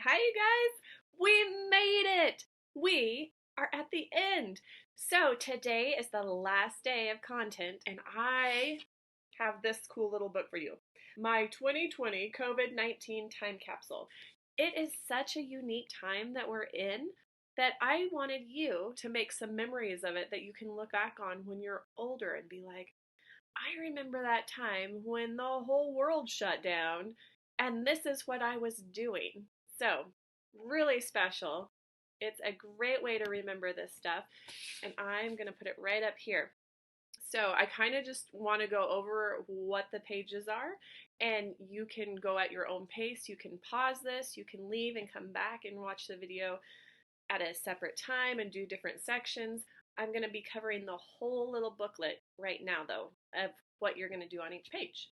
Hi, you guys! We made it! We are at the end. So, today is the last day of content, and I have this cool little book for you, my 2020 COVID-19 time capsule. It is such a unique time that we're in that I wanted you to make some memories of it that you can look back on when you're older and be like, I remember that time when the whole world shut down, and this is what I was doing. So, really special. It's a great way to remember this stuff, and I'm going to put it right up here. So, I kind of just want to go over what the pages are, and you can go at your own pace. You can pause this, you can leave and come back and watch the video at a separate time and do different sections. I'm going to be covering the whole little booklet right now, though, of what you're going to do on each page.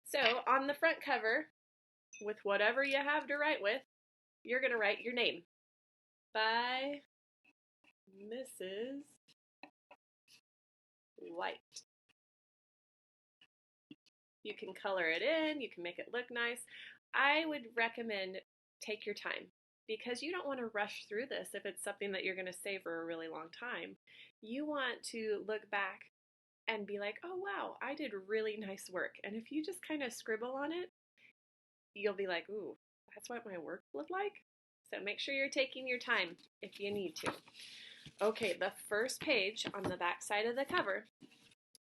So, on the front cover, with whatever you have to write with, you're going to write your name. By Mrs. White. You can color it in, you can make it look nice. I would recommend take your time because you don't want to rush through this if it's something that you're going to say for a really long time. You want to look back and be like, oh wow, I did really nice work. And if you just kind of scribble on it, you'll be like, ooh, that's what my work looked like. So make sure you're taking your time if you need to. Okay, the first page on the back side of the cover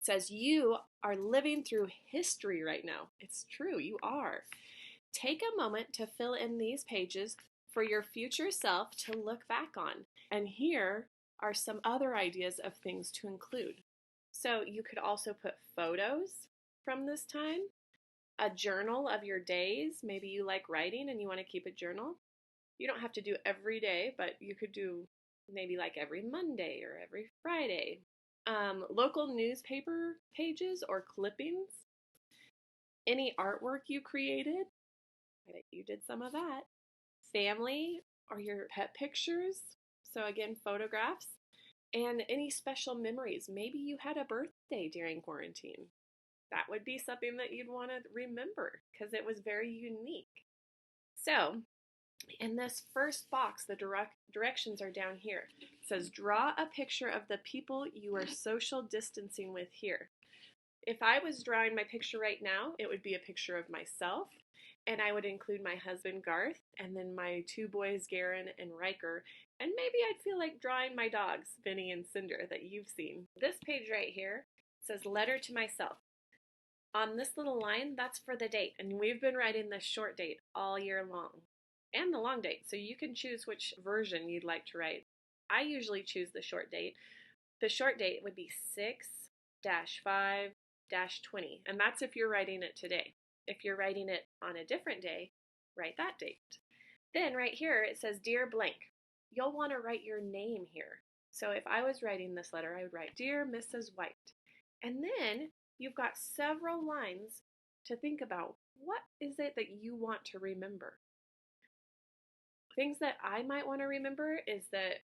says you are living through history right now. It's true, you are. Take a moment to fill in these pages for your future self to look back on. And here are some other ideas of things to include. So you could also put photos from this time, a journal of your days. Maybe you like writing and you want to keep a journal. You don't have to do every day, but you could do maybe like every Monday or every Friday. Local newspaper pages or clippings. Any artwork you created. I bet you did some of that. Family or your pet pictures. So again, photographs. And any special memories. Maybe you had a birthday during quarantine. That would be something that you'd want to remember because it was very unique. So, in this first box, the directions are down here. It says, draw a picture of the people you are social distancing with here. If I was drawing my picture right now, it would be a picture of myself, and I would include my husband, Garth, and then my two boys, Garen and Riker, and maybe I'd feel like drawing my dogs, Vinny and Cinder, that you've seen. This page right here says, letter to myself. On this little line, that's for the date, and we've been writing the short date all year long, and the long date, so you can choose which version you'd like to write. I usually choose the short date. The short date would be 6-5-20, and that's if you're writing it today. If you're writing it on a different day, write that date. Then right here it says, Dear blank. You'll want to write your name here. So if I was writing this letter, I would write, Dear Mrs. White. And then you've got several lines to think about. What is it that you want to remember? Things that I might want to remember is that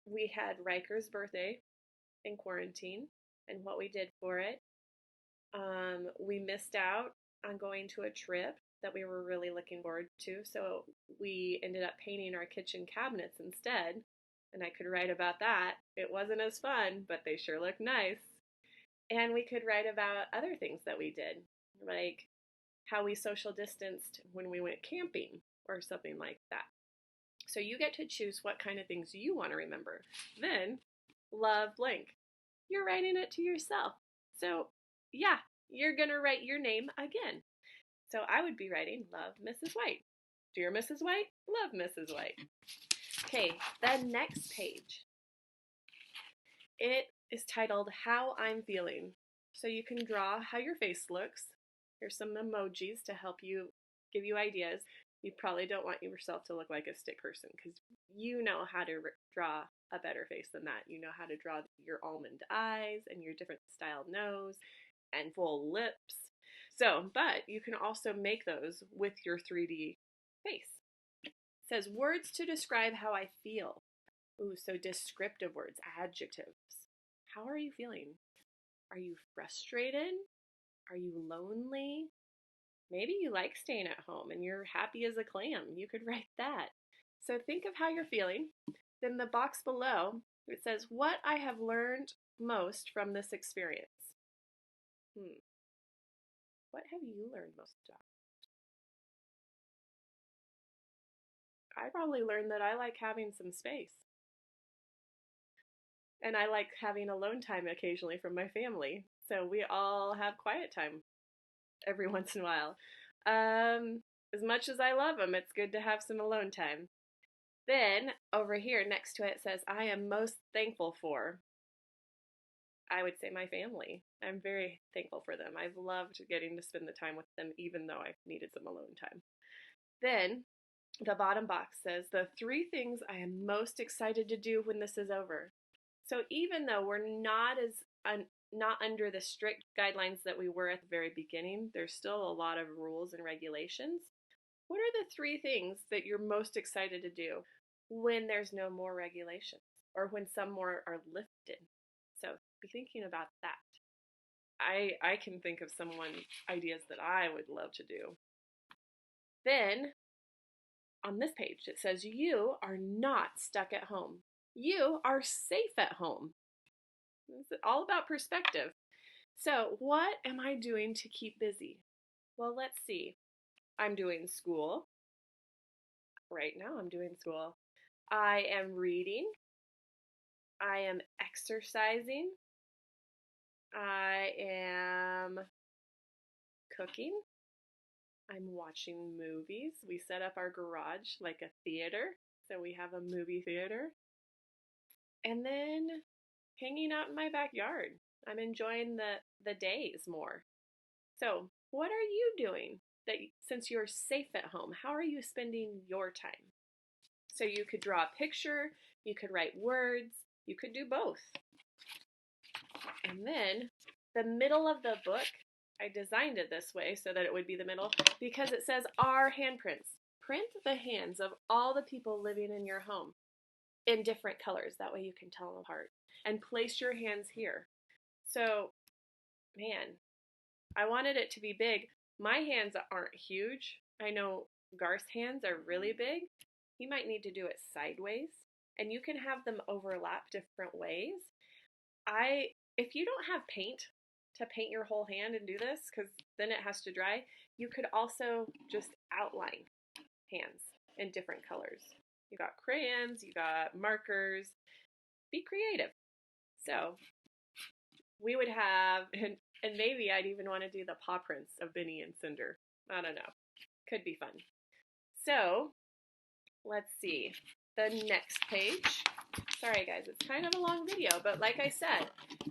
we had Riker's birthday in quarantine and what we did for it. We missed out on going to a trip that we were really looking forward to, so we ended up painting our kitchen cabinets instead, and I could write about that. It wasn't as fun, but they sure look nice. And we could write about other things that we did, like how we social distanced when we went camping or something like that. So you get to choose what kind of things you want to remember. Then, love blank. You're writing it to yourself. So, yeah, you're going to write your name again. So I would be writing, love Mrs. White. Dear Mrs. White, love Mrs. White. Okay, the next page. It is titled How I'm Feeling. So you can draw how your face looks. Here's some emojis to help you give you ideas. You probably don't want yourself to look like a stick person because you know how to draw a better face than that. You know how to draw your almond eyes and your different styled nose and full lips. So, but you can also make those with your 3D face. It says words to describe how I feel. Ooh, so descriptive words, adjectives. How are you feeling? Are you frustrated? Are you lonely? Maybe you like staying at home and you're happy as a clam. You could write that. So think of how you're feeling. Then the box below, it says, what I have learned most from this experience. What have you learned most about? I probably learned that I like having some space. And I like having alone time occasionally from my family. So we all have quiet time every once in a while. As much as I love them, it's good to have some alone time. Then over here next to it says, I am most thankful for. I would say my family. I'm very thankful for them. I've loved getting to spend the time with them, even though I've needed some alone time. Then the bottom box says, the 3 things I am most excited to do when this is over. So even though we're not under the strict guidelines that we were at the very beginning, there's still a lot of rules and regulations. What are the 3 things that you're most excited to do when there's no more regulations or when some more are lifted? So be thinking about that. I can think of ideas that I would love to do. Then on this page it says you are not stuck at home. You are safe at home. It's all about perspective. So what am I doing to keep busy? Well, let's see. I'm doing school. Right now I'm doing school. I am reading. I am exercising. I am cooking. I'm watching movies. We set up our garage like a theater, so we have a movie theater. And then hanging out in my backyard. I'm enjoying the days more. So, what are you doing since you're safe at home? How are you spending your time? So you could draw a picture, you could write words, you could do both. And then the middle of the book, I designed it this way so that it would be the middle because it says our handprints. Print the hands of all the people living in your home in different colors. That way you can tell them apart. And place your hands here. So, man, I wanted it to be big. My hands aren't huge. I know Garth's hands are really big. He might need to do it sideways. And you can have them overlap different ways. If you don't have paint to paint your whole hand and do this, because then it has to dry, you could also just outline hands in different colors. You got crayons, you got markers. Be creative. So we would have, and maybe I'd even want to do the paw prints of Benny and Cinder. I don't know. Could be fun. So let's see. The next page. Sorry guys, it's kind of a long video, but like I said,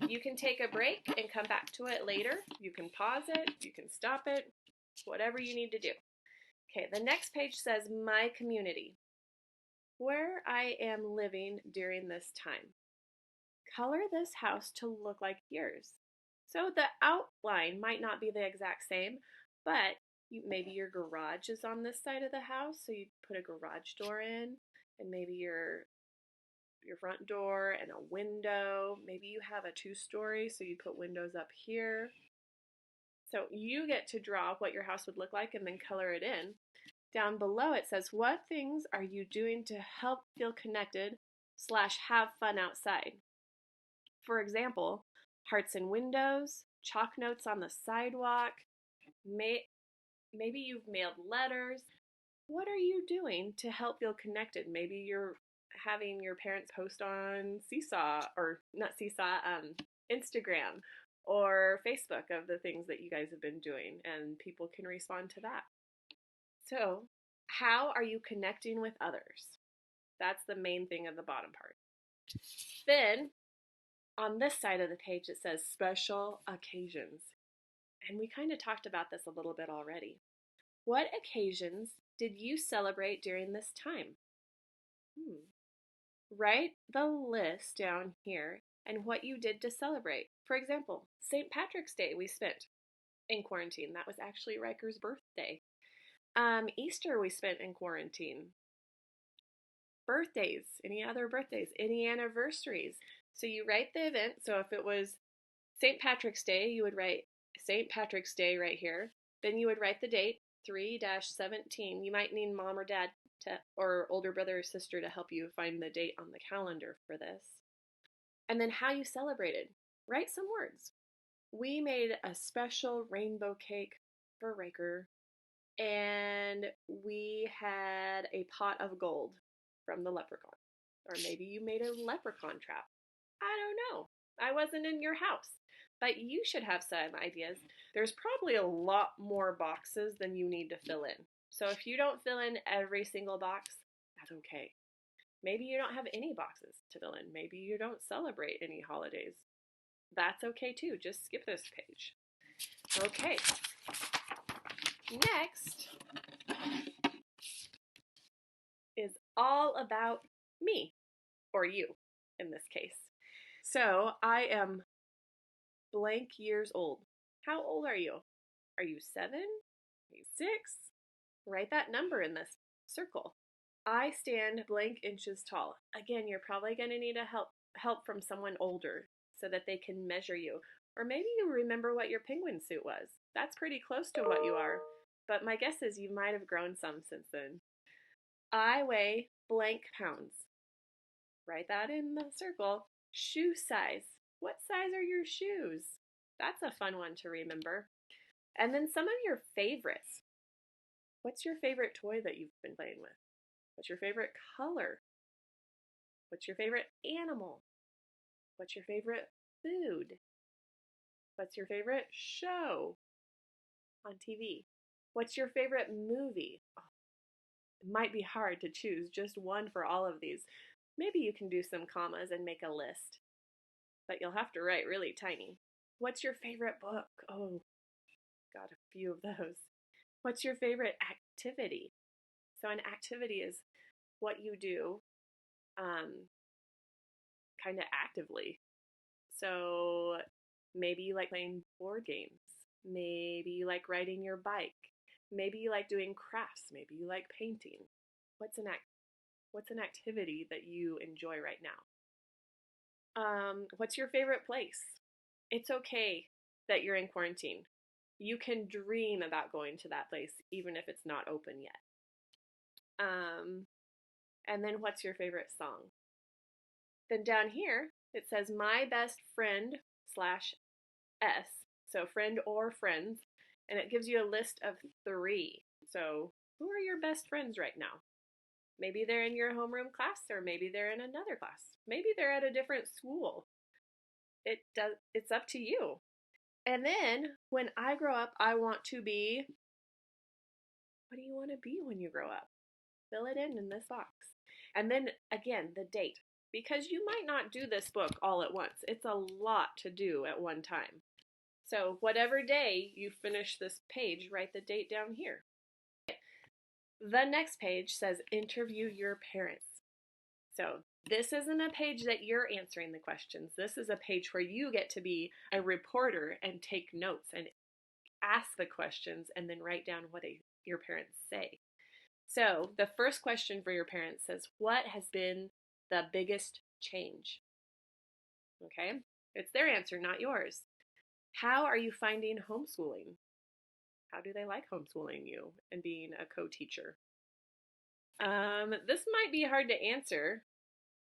you can take a break and come back to it later. You can pause it, you can stop it, whatever you need to do. Okay, the next page says my community. Where I am living during this time. Color this house to look like yours. So the outline might not be the exact same, but maybe your garage is on this side of the house, so you put a garage door in, and maybe your front door and a window. Maybe you have a 2-story, so you put windows up here. So you get to draw what your house would look like and then color it in. Down below it says, what things are you doing to help feel connected / have fun outside? For example, hearts in windows, chalk notes on the sidewalk, maybe you've mailed letters. What are you doing to help feel connected? Maybe you're having your parents post on Seesaw, or not Seesaw, Instagram or Facebook of the things that you guys have been doing, and people can respond to that. So, how are you connecting with others? That's the main thing of the bottom part. Then, on this side of the page, it says special occasions. And we kind of talked about this a little bit already. What occasions did you celebrate during this time? Write the list down here and what you did to celebrate. For example, St. Patrick's Day we spent in quarantine. That was actually Riker's birthday. Easter we spent in quarantine. Birthdays, any other birthdays, any anniversaries. So you write the event. So if it was St. Patrick's Day, you would write St. Patrick's Day right here. Then you would write the date, 3-17. You might need mom or dad or older brother or sister to help you find the date on the calendar for this. And then how you celebrated. Write some words. We made a special rainbow cake for Raker, and we had a pot of gold from the leprechaun. Or maybe you made a leprechaun trap. I don't know. I wasn't in your house. But you should have some ideas. There's probably a lot more boxes than you need to fill in. So if you don't fill in every single box, that's okay. Maybe you don't have any boxes to fill in. Maybe you don't celebrate any holidays. That's okay too. Just skip this page. Okay. Next is all about me, or you in this case. So I am blank years old. How old are you? Are you 7? Are you 6? Write that number in this circle. I stand blank inches tall. Again, you're probably going to need help from someone older so that they can measure you. Or maybe you remember what your penguin suit was. That's pretty close to what you are. But my guess is you might have grown some since then. I weigh blank pounds. Write that in the circle. Shoe size. What size are your shoes? That's a fun one to remember. And then some of your favorites. What's your favorite toy that you've been playing with? What's your favorite color? What's your favorite animal? What's your favorite food? What's your favorite show on TV? What's your favorite movie? Oh, it might be hard to choose just one for all of these. Maybe you can do some commas and make a list, but you'll have to write really tiny. What's your favorite book? Oh, got a few of those. What's your favorite activity? So an activity is what you do kind of actively. So maybe you like playing board games. Maybe you like riding your bike. Maybe you like doing crafts. Maybe you like painting. What's an activity that you enjoy right now? What's your favorite place? It's okay that you're in quarantine. You can dream about going to that place even if it's not open yet. And then what's your favorite song? Then down here, it says my best friend slash S, so friend or friends, and it gives you a list of 3. So who are your best friends right now? Maybe they're in your homeroom class, or maybe they're in another class. Maybe they're at a different school. It's up to you. And then when I grow up, I want to be, what do you want to be when you grow up? Fill it in this box. And then again, the date. Because you might not do this book all at once. It's a lot to do at one time. So whatever day you finish this page, write the date down here. The next page says interview your parents. So this isn't a page that you're answering the questions. This is a page where you get to be a reporter and take notes and ask the questions and then write down what your parents say. So the first question for your parents says, what has been the biggest change? Okay, it's their answer, not yours. How are you finding homeschooling? How do they like homeschooling you and being a co-teacher? This might be hard to answer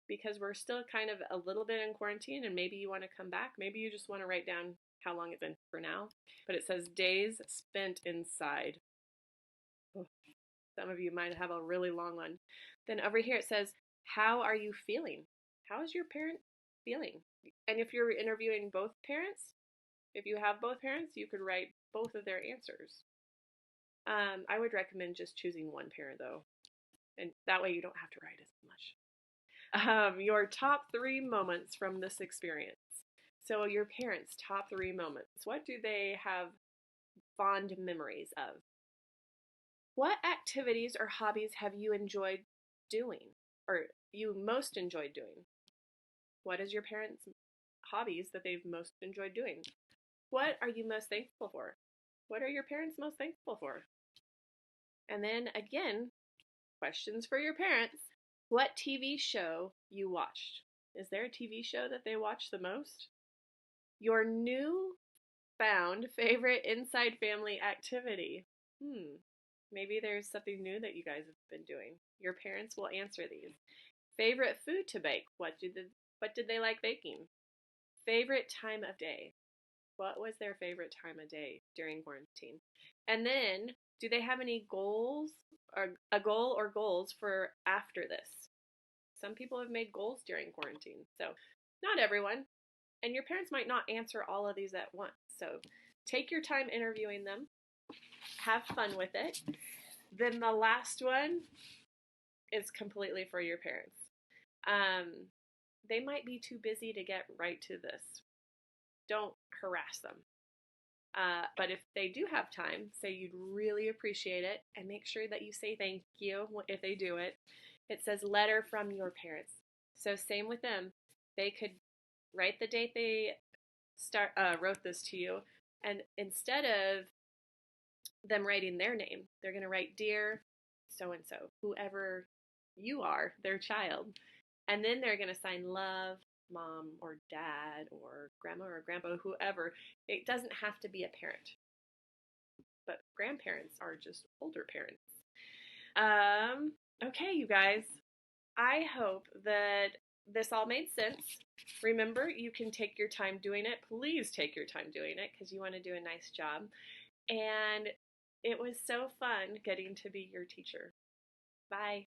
because we're still kind of a little bit in quarantine and maybe you want to come back. Maybe you just want to write down how long it's been for now. But it says days spent inside. Oh, some of you might have a really long one. Then over here it says, how are you feeling? How is your parent feeling? And if you're interviewing both parents, if you have both parents, you could write both of their answers. I would recommend just choosing one parent though, and that way you don't have to write as much. Your top 3 moments from this experience. So your parents' top 3 moments. What do they have fond memories of? What activities or hobbies have you enjoyed doing, or you most enjoyed doing? What is your parents' hobbies that they've most enjoyed doing? What are you most thankful for? What are your parents most thankful for? And then again, questions for your parents. What TV show you watched? Is there a TV show that they watch the most? Your new found favorite inside family activity. Maybe there's something new that you guys have been doing. Your parents will answer these. Favorite food to bake. What did they like baking? Favorite time of day. What was their favorite time of day during quarantine? And then, do they have any goals or a goal or goals for after this? Some people have made goals during quarantine. So, not everyone. And your parents might not answer all of these at once. So, take your time interviewing them. Have fun with it. Then the last one is completely for your parents. Um, they might be too busy to get right to this. Don't harass them. But if they do have time, say you'd really appreciate it and make sure that you say thank you if they do it. It says letter from your parents. So same with them. They could write the date they wrote this to you, and instead of them writing their name, they're going to write dear so and so, whoever you are, their child. And then they're going to sign love, mom or dad or grandma or grandpa, whoever. It doesn't have to be a parent, but grandparents are just older parents. Okay, you guys, I hope that this all made sense. Remember, you can take your time doing it. Please take your time doing it because you want to do a nice job. And it was so fun getting to be your teacher. Bye.